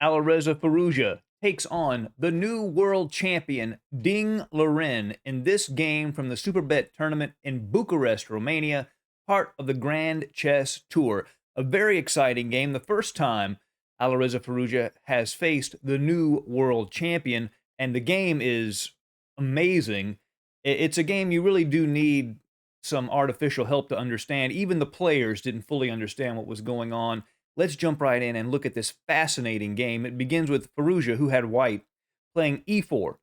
Alireza Firouzja takes on the new world champion Ding Liren in this game from the Superbet tournament in Bucharest, Romania, part of the Grand Chess Tour. A very exciting game. The first time Alireza Firouzja has faced the new world champion, and the game is amazing. It's a game you really do need some artificial help to understand. Even the players didn't fully understand what was going on. Let's jump right in and look at this fascinating game. It begins with Firouzja, who had white, playing e4.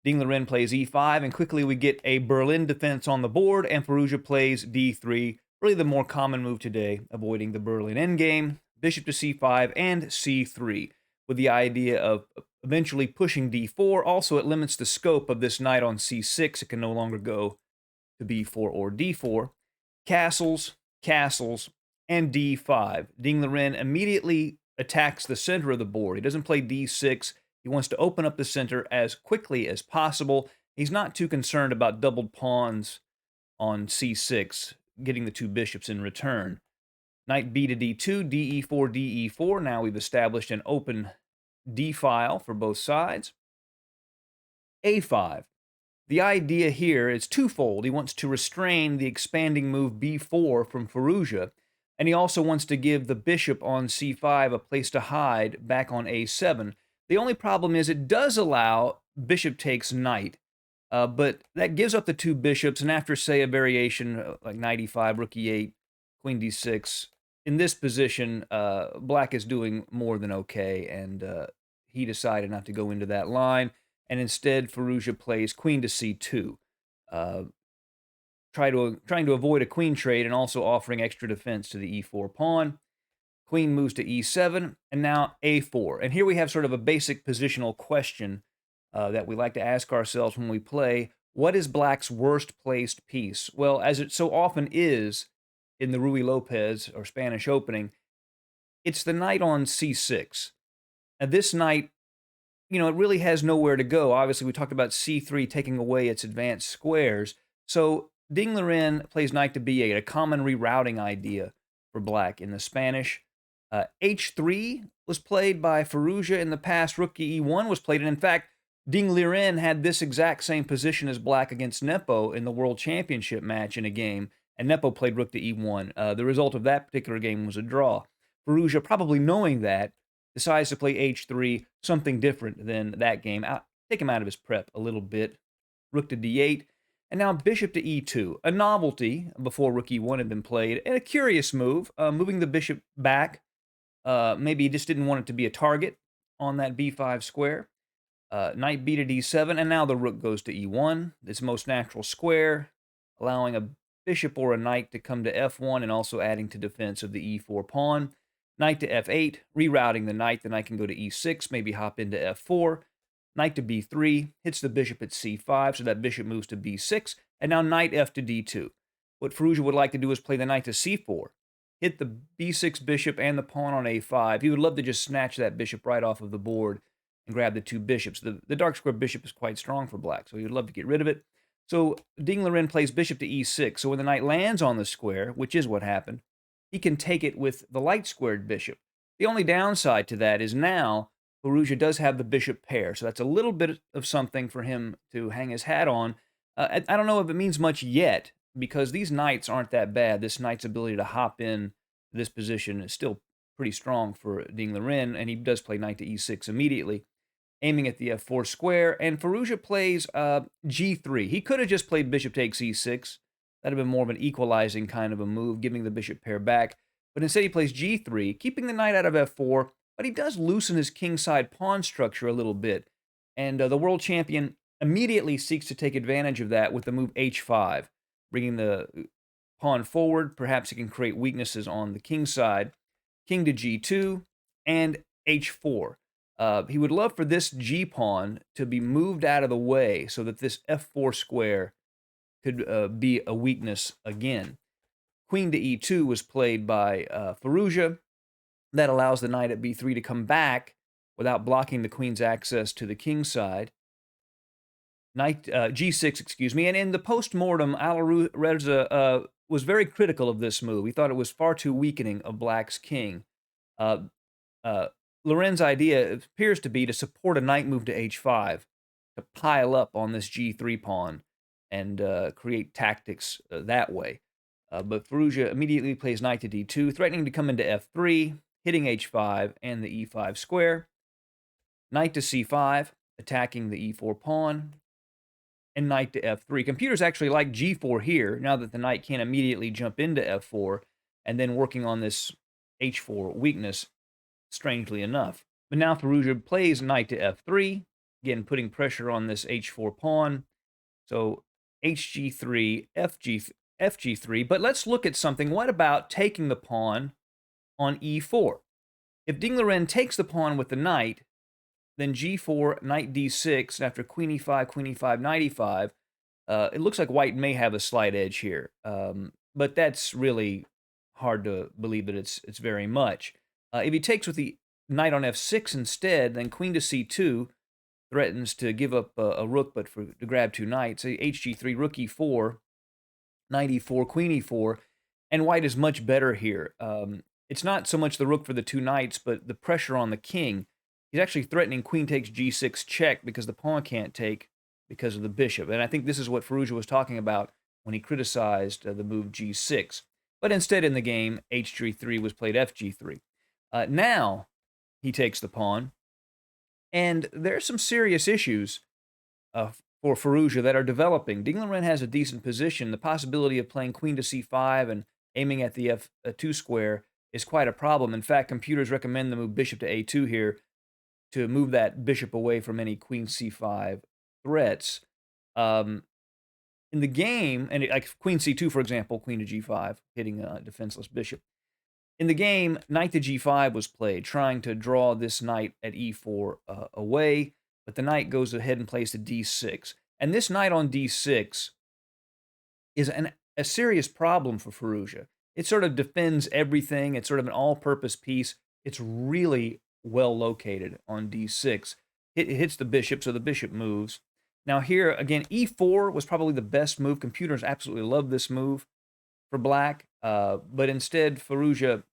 Ding Liren plays e5, and quickly we get a Berlin defense on the board, and Firouzja plays d3, really the more common move today, avoiding the Berlin endgame, bishop to c5 and c3, with the idea of eventually pushing d4. Also, it limits the scope of this knight on c6. It can no longer go to b4 or d4. Castles, castles, and d5. Ding Liren immediately attacks the center of the board. He doesn't play d6. He wants to open up the center as quickly as possible. He's not too concerned about doubled pawns on c6, getting the two bishops in return. Knight b to d2, de4, de4. Now we've established an open d file for both sides. a5. The idea here is twofold. He wants to restrain the expanding move b4 from Firouzja, and he also wants to give the bishop on c5 a place to hide back on a7. The only problem is it does allow bishop takes knight, but that gives up the two bishops, and after, say, a variation like knight e5, rook e8, queen d6, in this position, black is doing more than okay, and he decided not to go into that line, and instead Firouzja plays queen to c2. Trying to avoid a queen trade and also offering extra defense to the e4 pawn. Queen moves to e7, and now a4. And here we have sort of a basic positional question that we like to ask ourselves when we play. What is black's worst placed piece? Well, as it so often is in the Ruy Lopez or Spanish opening, it's the knight on c6. And this knight, it really has nowhere to go. Obviously, we talked about c3 taking away its advanced squares. So Ding Liren plays knight to b8, a common rerouting idea for black in the Spanish. h3 was played by Firouzja in the past. Rook to e1 was played. And in fact, Ding Liren had this exact same position as black against Nepo in the World Championship match in a game. And Nepo played rook to e1. The result of that particular game was a draw. Firouzja, probably knowing that, decides to play h3, something different than that game. Take him out of his prep a little bit. Rook to d8. And now bishop to e2, a novelty before rook e1 had been played, and a curious move, moving the bishop back. Maybe he just didn't want it to be a target on that b5 square. Knight b to d7, and now the rook goes to e1, its most natural square, allowing a bishop or a knight to come to f1 and also adding to defense of the e4 pawn. Knight to f8, rerouting the knight. The knight can go to e6, maybe hop into f4. Knight to b3, hits the bishop at c5, so that bishop moves to b6, and now knight f to d2. What Firouzja would like to do is play the knight to c4, hit the b6 bishop and the pawn on a5. He would love to just snatch that bishop right off of the board and grab the two bishops. The dark square bishop is quite strong for black, so he would love to get rid of it. So Ding Liren plays bishop to e6, so when the knight lands on the square, which is what happened, he can take it with the light-squared bishop. The only downside to that is now Firouzja does have the bishop pair, so that's a little bit of something for him to hang his hat on. I don't know if it means much yet, because these knights aren't that bad. This knight's ability to hop in this position is still pretty strong for Ding Liren, and he does play knight to e6 immediately, aiming at the f4 square, and Firouzja plays g3. He could have just played bishop takes e6. That'd have been more of an equalizing kind of a move, giving the bishop pair back. But instead he plays g3, keeping the knight out of f4, but he does loosen his kingside pawn structure a little bit. And the world champion immediately seeks to take advantage of that with the move h5, bringing the pawn forward. Perhaps he can create weaknesses on the king side. King to g2 and h4. He would love for this g-pawn to be moved out of the way so that this f4 square could be a weakness again. Queen to e2 was played by Firouzja. That allows the knight at b3 to come back without blocking the queen's access to the king side. Knight g6, excuse me. And in the post-mortem, Alireza was very critical of this move. He thought it was far too weakening of black's king. Liren's idea appears to be to support a knight move to h5, to pile up on this g3 pawn and create tactics that way. But Firouzja immediately plays knight to d2, threatening to come into f3, hitting h5 and the e5 square. Knight to c5, attacking the e4 pawn, and knight to f3. Computers actually like g4 here, now that the knight can't immediately jump into f4, and then working on this h4 weakness, strangely enough. But now Firouzja plays knight to f3, again putting pressure on this h4 pawn. So hg3, fg3. But let's look at something. What about taking the pawn on e4? If Ding Liren takes the pawn with the knight, then g4, knight d6, and after queen e5, knight e5, it looks like white may have a slight edge here. But that's really hard to believe that it's very much. If he takes with the knight on f6 instead, then queen to c2 threatens to give up a rook, but to grab two knights. Hg3, rook e4, knight e4, queen e4, and white is much better here. It's not so much the rook for the two knights, but the pressure on the king. He's actually threatening queen takes g6 check because the pawn can't take because of the bishop. And I think this is what Firouzja was talking about when he criticized the move g6. But instead in the game, hg3 was played fg3. Now he takes the pawn, and there are some serious issues for Firouzja that are developing. Ding Liren has a decent position. The possibility of playing queen to c5 and aiming at the f2 square is quite a problem. In fact, computers recommend the move bishop to a2 here to move that bishop away from any queen c5 threats. In the game, and like queen c2, for example, queen to g5, hitting a defenseless bishop. In the game, knight to g5 was played, trying to draw this knight at e4 away, but the knight goes ahead and plays to d6. And this knight on d6 is a serious problem for Firouzja. It sort of defends everything. It's sort of an all-purpose piece. It's really well located on d6. It hits the bishop, so the bishop moves. Now here, again, e4 was probably the best move. Computers absolutely love this move for black, but instead Ding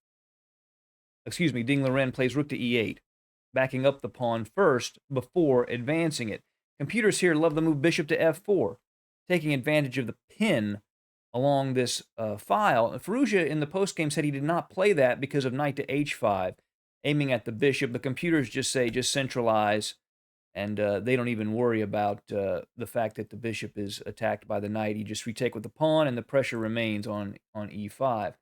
Liren plays rook to e8, backing up the pawn first before advancing it. Computers here love the move bishop to f4, taking advantage of the pin along this file. Firouzja in the postgame said he did not play that because of knight to h5, aiming at the bishop. The computers just say, just centralize, and they don't even worry about the fact that the bishop is attacked by the knight. You just retake with the pawn, and the pressure remains on e5.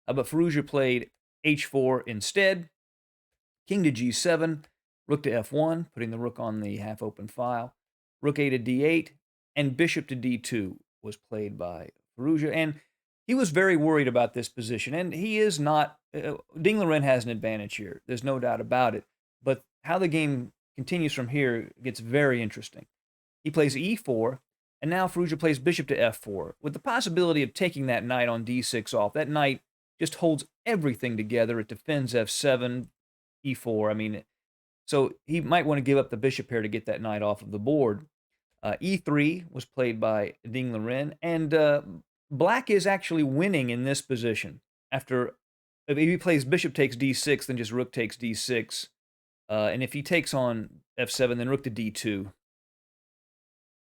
But Firouzja played h4 instead, king to g7, rook to f1, putting the rook on the half-open file, rook a to d8, and bishop to d2 was played by Firouzja. And he was very worried about this position, and he is not. Ding Liren has an advantage here. There's no doubt about it. But how the game continues from here gets very interesting. He plays e4, and now Firouzja plays bishop to f4, with the possibility of taking that knight on d6 off. That knight just holds everything together. It defends f7, e4. I mean, so he might want to give up the bishop here to get that knight off of the board. E3 was played by Ding Liren, and black is actually winning in this position. If he plays bishop takes d6, then just rook takes d6. And if he takes on f7, then rook to d2.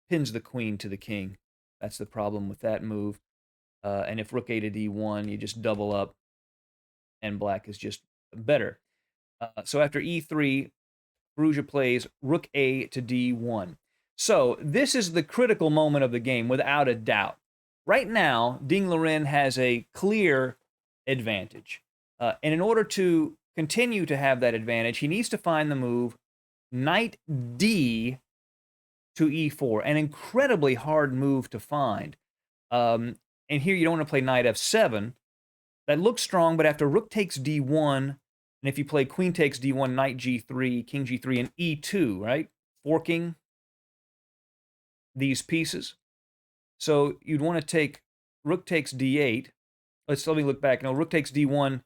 Pins the queen to the king. That's the problem with that move. And if rook a to d1, you just double up, and black is just better. So after e3, Firouzja plays rook a to d1. So this is the critical moment of the game, without a doubt. Right now, Ding Liren has a clear advantage. And in order to continue to have that advantage, he needs to find the move knight d to e4, an incredibly hard move to find. And here you don't want to play knight f7. That looks strong, but after rook takes d1, and if you play queen takes d1, knight g3, king g3, and e2, right? Forking these pieces. So you'd want to take rook takes d8. Let me look back. No, rook takes d1.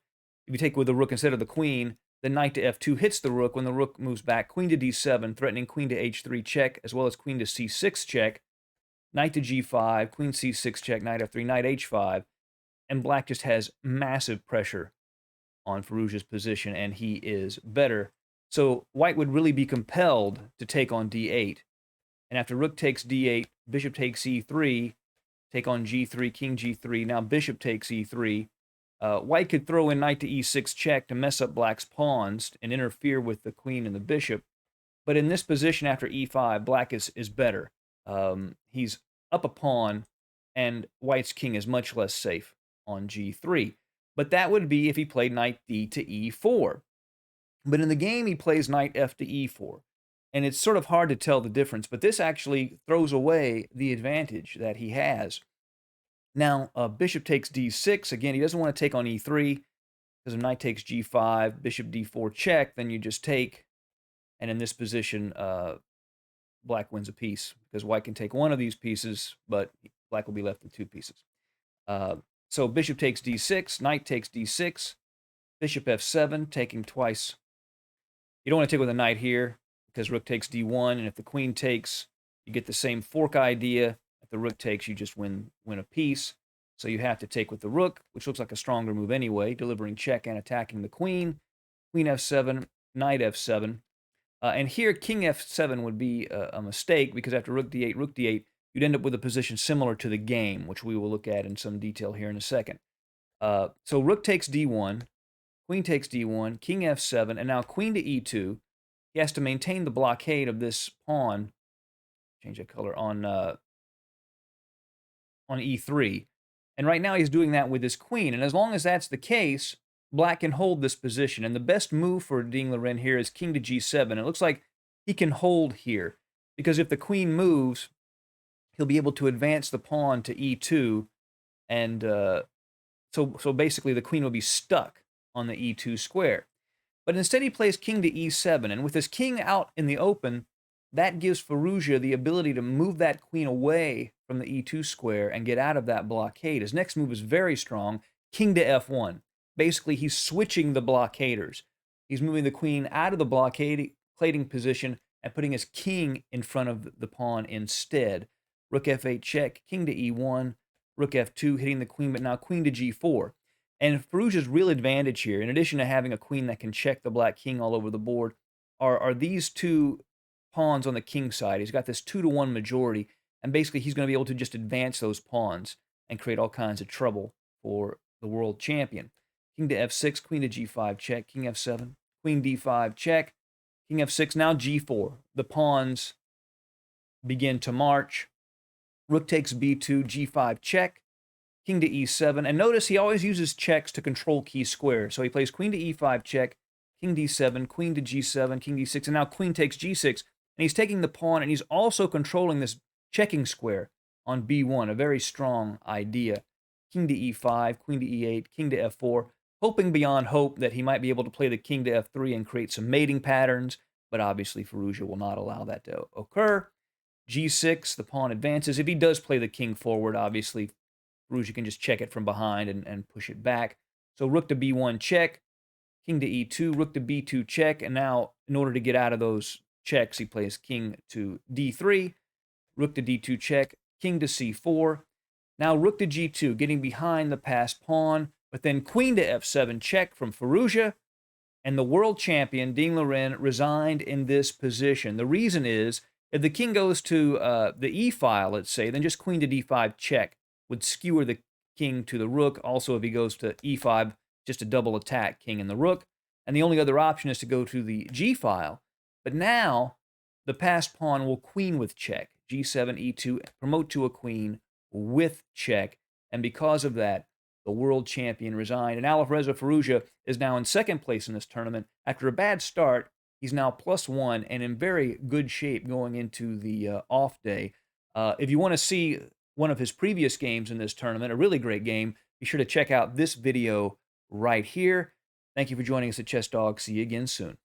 If you take with the rook instead of the queen, then knight to f2 hits the rook. When the rook moves back, queen to d7, threatening queen to h3 check, as well as queen to c6 check, knight to g5, queen c6 check, knight f3, knight h5, and black just has massive pressure on Firouzja's position, and he is better So white would really be compelled to take on d8. And after rook takes d8, bishop takes e3, take on g3, king g3. Now bishop takes e3. White could throw in knight to e6 check to mess up black's pawns and interfere with the queen and the bishop. But in this position after e5, black is better. He's up a pawn, and white's king is much less safe on g3. But that would be if he played knight d to e4. But in the game, he plays knight f to e4. And it's sort of hard to tell the difference, but this actually throws away the advantage that he has. Now, bishop takes d6. Again, he doesn't want to take on e3, because if knight takes g5, bishop d4 check, then you just take. And in this position, black wins a piece, because white can take one of these pieces, but black will be left with two pieces. So bishop takes d6, knight takes d6, bishop f7, taking twice. You don't want to take with a knight here, because rook takes d1, and if the queen takes, you get the same fork idea. If the rook takes, you just win a piece. So you have to take with the rook, which looks like a stronger move anyway, delivering check and attacking the queen. Queen f7, knight f7. And here, king f7 would be a mistake, because after rook d8, you'd end up with a position similar to the game, which we will look at in some detail here in a second. So rook takes d1, queen takes d1, king f7, and now queen to e2. He has to maintain the blockade of this pawn, change that color, on e3. And right now he's doing that with his queen. And as long as that's the case, black can hold this position. And the best move for Ding Liren here is king to g7. It looks like he can hold here, because if the queen moves, he'll be able to advance the pawn to e2. And so basically the queen will be stuck on the e2 square. But instead he plays king to e7, and with his king out in the open, that gives Firouzja the ability to move that queen away from the e2 square and get out of that blockade. His next move is very strong, king to f1. Basically, he's switching the blockaders. He's moving the queen out of the blockading position and putting his king in front of the pawn instead. Rook f8 check, king to e1, rook f2, hitting the queen, but now queen to g4. And Firouzja's real advantage here, in addition to having a queen that can check the black king all over the board, are these two pawns on the king side. He's got this 2-to-1 majority, and basically he's going to be able to just advance those pawns and create all kinds of trouble for the world champion. King to f6, queen to g5 check, king f7, queen d5 check, king f6, now g4. The pawns begin to march. Rook takes b2, g5 check, king to e7, and notice he always uses checks to control key squares. So he plays queen to e5 check, king d7, queen to g7, king d6, and now queen takes g6, and he's taking the pawn, and he's also controlling this checking square on b1, a very strong idea. King to e5, queen to e8, king to f4, hoping beyond hope that he might be able to play the king to f3 and create some mating patterns, but obviously Firouzja will not allow that to occur. g6, the pawn advances. If he does play the king forward, obviously Firouzja can just check it from behind and push it back. So rook to b1 check, king to e2, rook to b2 check, and now in order to get out of those checks, he plays king to d3, rook to d2 check, king to c4. Now rook to g2, getting behind the passed pawn, but then queen to f7 check from Firouzja, and the world champion, Ding Liren, resigned in this position. The reason is, if the king goes to the e file, let's say, then just queen to d5 check would skewer the king to the rook. Also, if he goes to e5, just a double attack king and the rook. And the only other option is to go to the g file. But now, the passed pawn will queen with check. g7, e2, promote to a queen with check. And because of that, the world champion resigned. And Alireza Firouzja is now in second place in this tournament. After a bad start, he's now +1 and in very good shape going into the off day. If you want to see one of his previous games in this tournament, a really great game, be sure to check out this video right here. Thank you for joining us at Chess Dog. See you again soon.